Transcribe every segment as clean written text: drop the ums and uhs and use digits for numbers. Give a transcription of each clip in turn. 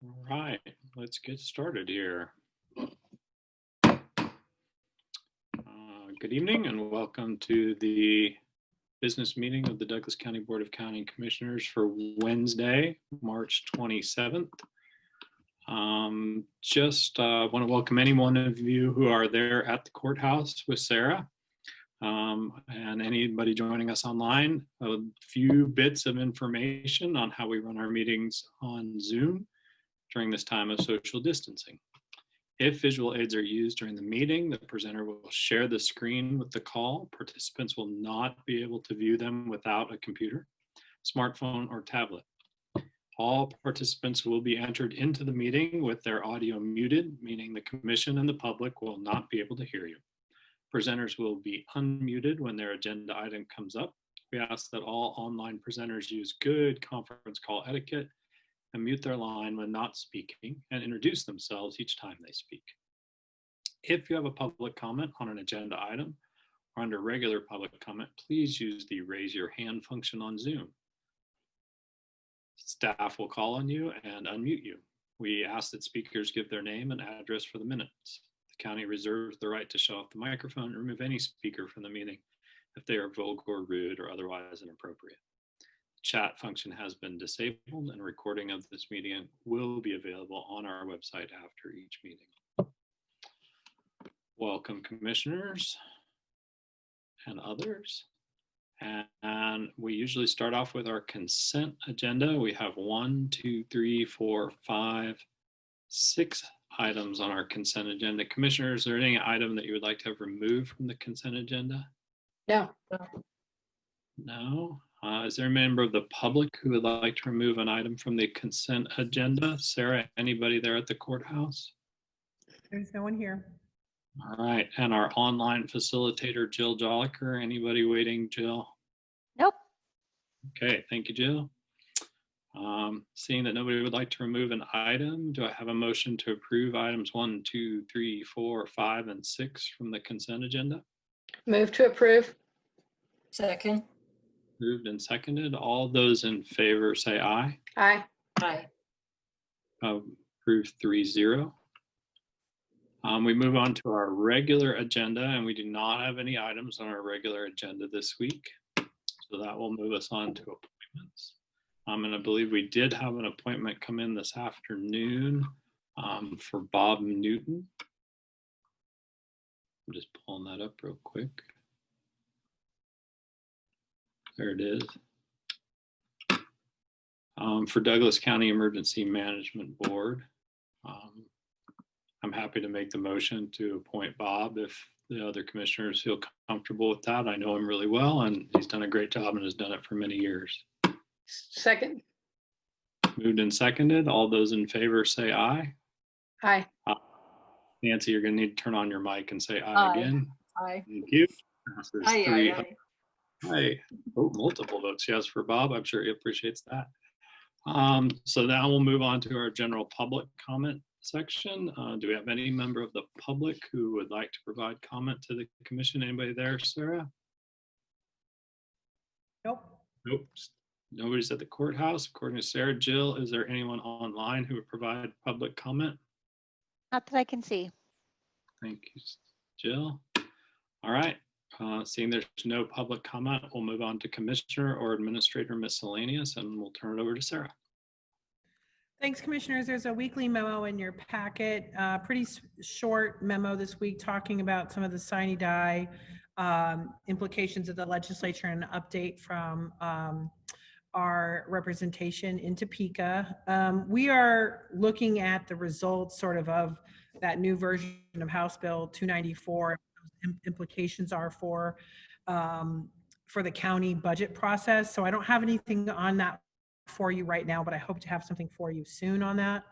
All right, let's get started here. Good evening and welcome to the business meeting of the Douglas County Board of County Commissioners for Wednesday, March 27th. Just want to welcome any one of you who are there at the courthouse with Sarah. And anybody joining us online, a few bits of information on how we run our meetings on Zoom during this time of social distancing. If visual aids are used during the meeting, the presenter will share the screen with the call. Participants will not be able to view them without a computer, smartphone, or tablet. All participants will be entered into the meeting with their audio muted, meaning the commission and the public will not be able to hear you. Presenters will be unmuted when their agenda item comes up. We ask that all online presenters use good conference call etiquette and mute their line when not speaking and introduce themselves each time they speak. If you have a public comment on an agenda item or under regular public comment, please use the raise your hand function on Zoom. Staff will call on you and unmute you. We ask that speakers give their name and address for the minutes. The county reserves the right to shut off the microphone and remove any speaker from the meeting if they are vulgar, rude, or otherwise inappropriate. Chat function has been disabled and recording of this meeting will be available on our website after each meeting. Welcome commissioners and others. And we usually start off with our consent agenda. We have 1, 2, 3, 4, 5, 6 items on our consent agenda. Commissioners, is there any item that you would like to have removed from the consent agenda? No. No. Is there a member of the public who would like to remove an item from the consent agenda? Sarah, anybody there at the courthouse? There's no one here. All right. And our online facilitator, Jill Jolliker. Anybody waiting, Jill? Nope. Okay. Thank you, Jill. Seeing that nobody would like to remove an item, do I have a motion to approve items 1, 2, 3, 4, 5, and 6 from the consent agenda? Move to approve. Second. Moved and seconded. All those in favor say aye. Aye. Aye. Approved 3-0. We move on to our regular agenda, and we do not have any items on our regular agenda this week. So that will move us on to appointments. And I believe we did have an appointment come in this afternoon for Bob Newton. I'm just pulling that up real quick. There it is. For Douglas County Emergency Management Board. I'm happy to make the motion to appoint Bob if the other commissioners feel comfortable with that. I know him really well and he's done a great job and has done it for many years. Second. Moved and seconded. All those in favor say aye. Aye. Nancy, you're going to need to turn on your mic and say aye, Aye. again. Aye. Thank you. Passes Aye, 3. aye, aye. Aye. Oh, multiple votes yes for Bob. I'm sure he appreciates that. So now we'll move on to our general public comment section. Do we have any member of the public who would like to provide comment to the commission? Anybody there, Sarah? Nope. Nope. Nobody's at the courthouse. According to Sarah. Jill, is there anyone online who would provide public comment? Not that I can see. Thank you, Jill. All right. Seeing there's no public comment, we'll move on to Commissioner or Administrator Miscellaneous, and we'll turn it over to Sarah. Thanks, commissioners. There's a weekly memo in your packet, pretty short memo this week talking about some of the sine die implications of the legislature and an update from our representation in Topeka. We are looking at the results of that new version of House Bill 294. Implications are for the county budget process. So I don't have anything on that for you right now, but I hope to have something for you soon on that.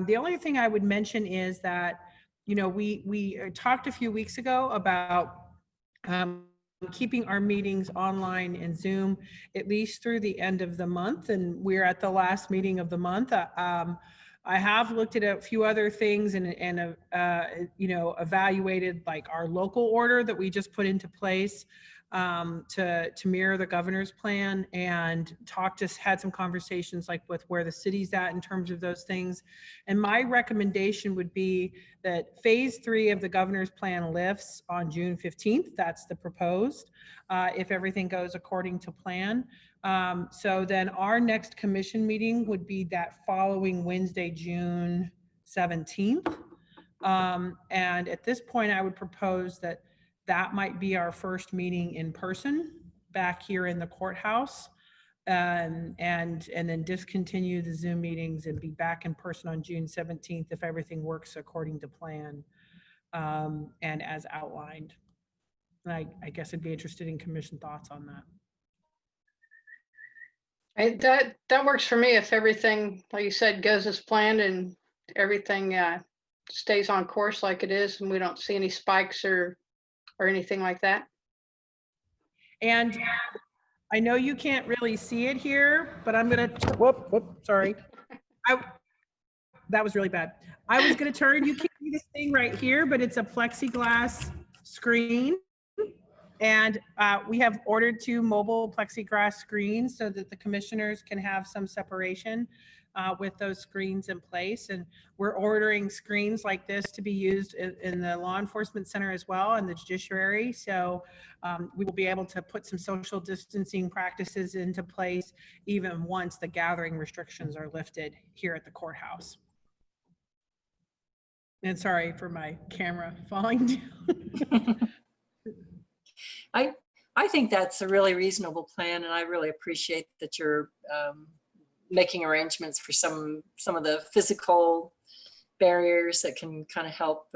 The only thing I would mention is that, you know, we talked a few weeks ago about keeping our meetings online and Zoom at least through the end of the month, and we're at the last meeting of the month. I have looked at a few other things and you know, evaluated like our local order that we just put into place. to mirror the governor's plan, and had some conversations like with where the city's at in terms of those things. And my recommendation would be that phase 3 of the governor's plan lifts on June 15th. That's the proposed, if everything goes according to plan. So then our next commission meeting would be that following Wednesday, June 17th. And at this point, I would propose that might be our first meeting in person back here in the courthouse, and then discontinue the Zoom meetings and be back in person on June 17th if everything works according to plan, and as outlined. And I guess I'd be interested in commission thoughts on that. That works for me if everything, like you said, goes as planned and everything stays on course like it is, and we don't see any spikes or anything like that. And I know you can't really see it here, but I'm gonna, sorry. That was really bad. I was gonna turn, you can't see this thing right here, but it's a plexiglass screen. And we have ordered 2 mobile plexiglass screens so that the commissioners can have some separation with those screens in place. And we're ordering screens like this to be used in the law enforcement center as well, and the judiciary. So we will be able to put some social distancing practices into place even once the gathering restrictions are lifted here at the courthouse. And sorry for my camera falling down. I think that's a really reasonable plan, and I really appreciate that you're making arrangements for some of the physical barriers that can kind of help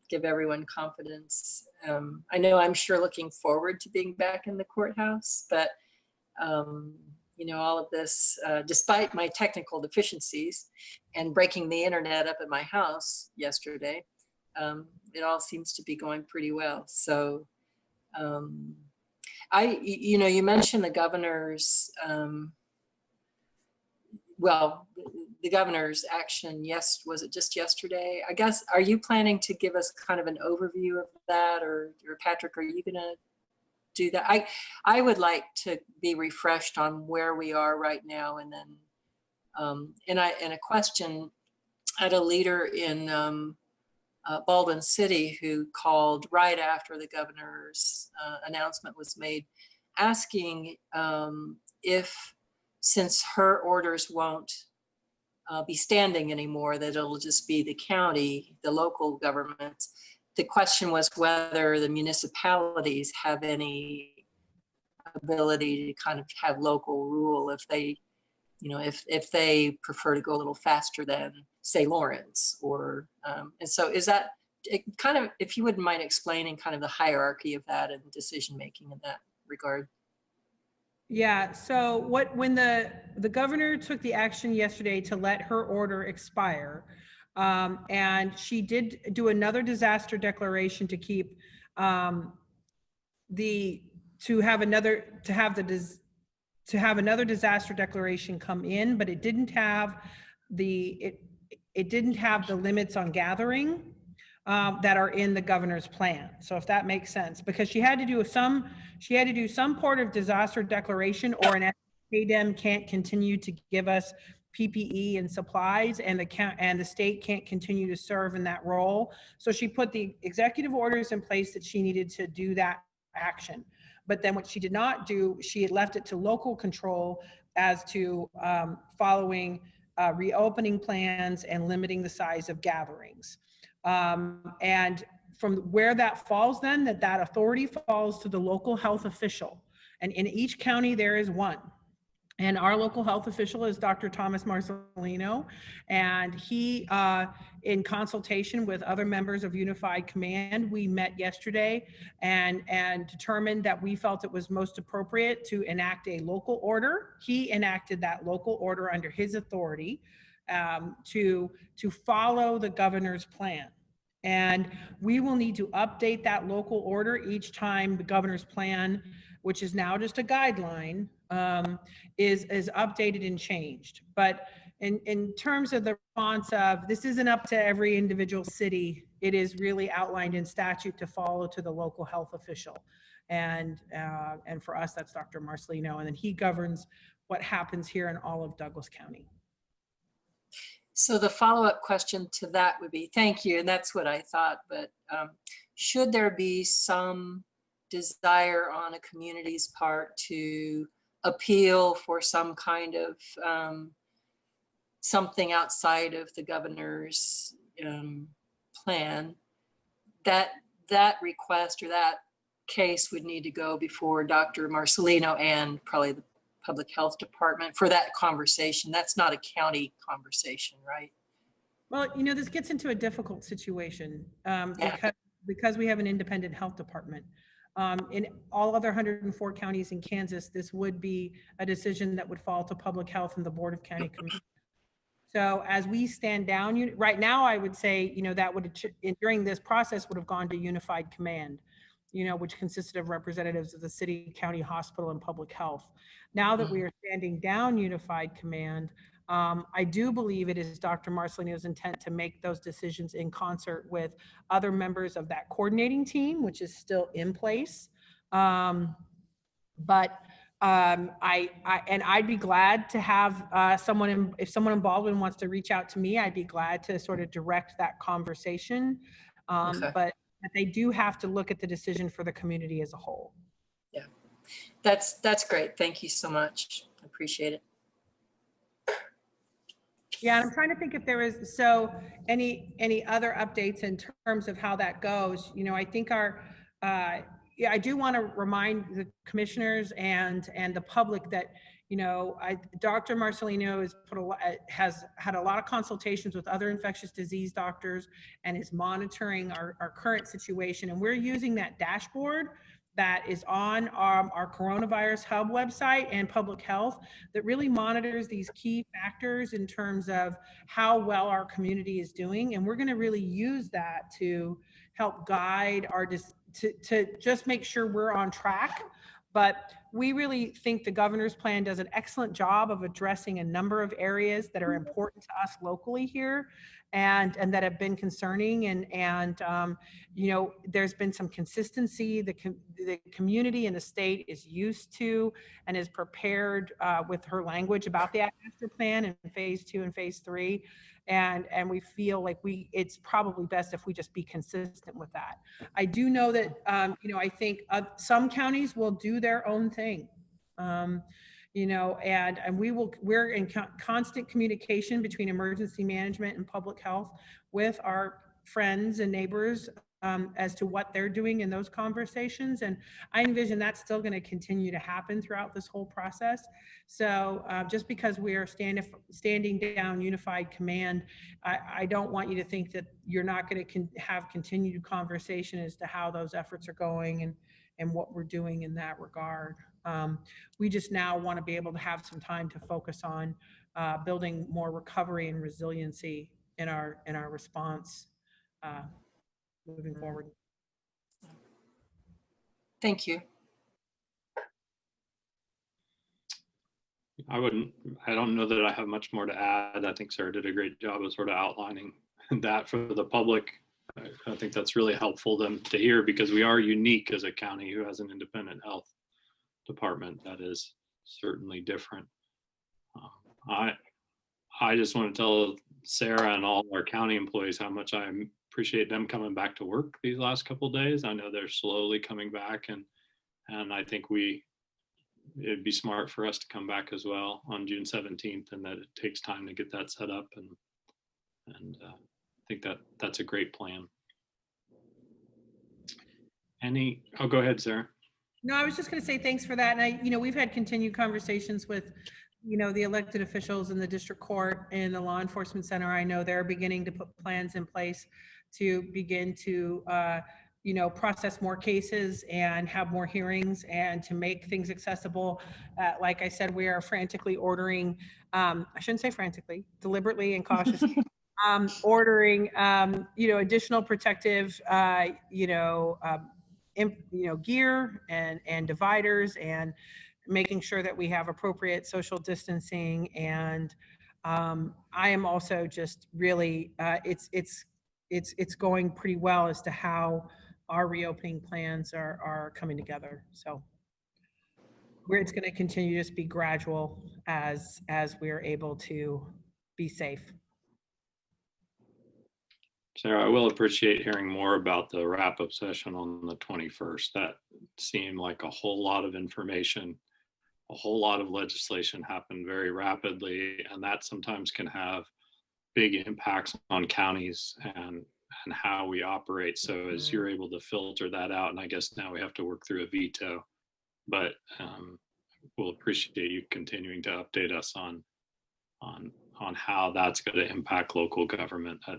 give everyone confidence. I know I'm sure looking forward to being back in the courthouse, but you know, all of this, despite my technical deficiencies and breaking the internet up at my house yesterday, it all seems to be going pretty well. So you know, you mentioned the governor's, well, the governor's action, yes, was it just yesterday? I guess, are you planning to give us kind of an overview of that, or Patrick, are you gonna do that? I would like to be refreshed on where we are right now, and then, and a question, I had a leader in Baldwin City who called right after the governor's announcement was made, asking if, since her orders won't be standing anymore, that it'll just be the county, the local government. The question was whether the municipalities have any ability to kind of have local rule if they, you know, if they prefer to go a little faster than, say, Lawrence, or, and so is that kind of, if you wouldn't mind explaining kind of the hierarchy of that and decision-making in that regard. Yeah, so when the governor took the action yesterday to let her order expire, and she did do another disaster declaration to keep to have another disaster declaration come in, but it didn't have the limits on gathering that are in the governor's plan. So if that makes sense, because she had to do some part of disaster declaration, or an SDM can't continue to give us PPE and supplies, and the state can't continue to serve in that role. So she put the executive orders in place that she needed to do that action. But then what she did not do, she had left it to local control as to following reopening plans and limiting the size of gatherings. And from where that falls, then that authority falls to the local health official. And in each county there is one. And our local health official is Dr. Thomas Marcelino. And he, in consultation with other members of Unified Command, we met yesterday and determined that we felt it was most appropriate to enact a local order. He enacted that local order under his authority to follow the governor's plan. And we will need to update that local order each time the governor's plan, which is now just a guideline, is updated and changed. But in terms of the response of, this isn't up to every individual city, it is really outlined in statute to follow to the local health official. And for us, that's Dr. Marcelino. And then he governs what happens here in all of Douglas County. So the follow-up question to that would be, thank you, and that's what I thought, but should there be some desire on a community's part to appeal for some kind of something outside of the governor's plan, that request or that case would need to go before Dr. Marcelino and probably the Public Health Department for that conversation. That's not a county conversation, right? Well, you know, this gets into a difficult situation Yeah. because we have an independent health department. In all other 104 counties in Kansas, this would be a decision that would fall to Public Health and the Board of County Commissioners. So as we stand down, right now, I would say, you know, that would, during this process, would have gone to Unified Command, you know, which consisted of representatives of the city, county, hospital, and public health. Now that we are standing down Unified Command, I do believe it is Dr. Marcelino's intent to make those decisions in concert with other members of that coordinating team, which is still in place. I'd be glad to have if someone in Baldwin wants to reach out to me, I'd be glad to sort of direct that conversation. Okay. But they do have to look at the decision for the community as a whole. Yeah, that's great. Thank you so much. I appreciate it. Yeah, and I'm trying to think if there is, so any other updates in terms of how that goes. You know, I think yeah, I do want to remind the commissioners and the public that, you know, Dr. Marcelino has had a lot of consultations with other infectious disease doctors and is monitoring our current situation. And we're using that dashboard that is on our coronavirus hub website and public health that really monitors these key factors in terms of how well our community is doing. And we're going to really use that to help guide to just make sure we're on track. But we really think the governor's plan does an excellent job of addressing a number of areas that are important to us locally here and that have been concerning. And you know, there's been some consistency. The community and the state is used to and is prepared with her language about the master plan in phase 2 and phase 3. And we feel like it's probably best if we just be consistent with that. I do know that, you know, I think some counties will do their own thing, you know, and we're in constant communication between emergency management and public health with our friends and neighbors as to what they're doing in those conversations. And I envision that's still going to continue to happen throughout this whole process. So just because we are standing down Unified Command, I don't want you to think that you're not going to have continued conversation as to how those efforts are going and what we're doing in that regard. We just now want to be able to have some time to focus on building more recovery and resiliency in our response moving forward. Thank you. I don't know that I have much more to add. I think Sarah did a great job of sort of outlining that for the public. I think that's really helpful to hear because we are unique as a county who has an independent health department that is certainly different. I just want to tell Sarah and all our county employees how much I appreciate them coming back to work these last couple of days. I know they're slowly coming back, and I think it'd be smart for us to come back as well on June 17th, and that it takes time to get that set up, and I think that's a great plan. I'll go ahead, Sarah. No, I was just going to say thanks for that. And you know, we've had continued conversations with, you know, the elected officials in the district court and the law enforcement center. I know they're beginning to put plans in place to begin to, you know, process more cases and have more hearings and to make things accessible. Like I said, we are frantically ordering, I shouldn't say frantically, deliberately and cautiously, ordering, you know, additional protective, gear and dividers and making sure that we have appropriate social distancing. And I am also just really, it's going pretty well as to how our reopening plans are coming together. So it's going to continue to just be gradual as we are able to be safe. Sarah, I will appreciate hearing more about the wrap-up session on the 21st. That seemed like a whole lot of information, a whole lot of legislation happened very rapidly, and that sometimes can have big impacts on counties and how we operate. So as you're able to filter that out, and I guess now we have to work through a veto, but we'll appreciate you continuing to update us on how that's going to impact local government. That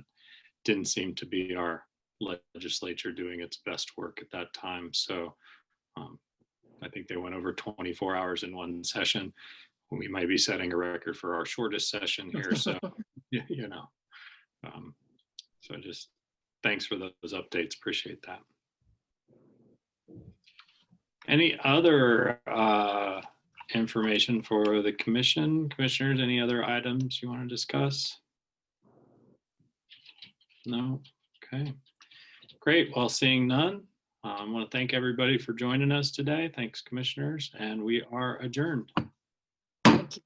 didn't seem to be our legislature doing its best work at that time. So I think they went over 24 hours in one session. We might be setting a record for our shortest session here. So, you know, so just thanks for those updates. Appreciate that. Any other information for the commission? Commissioners, any other items you want to discuss? No? Okay. Great. Well, seeing none, I want to thank everybody for joining us today. Thanks, commissioners, and we are adjourned. Thank you.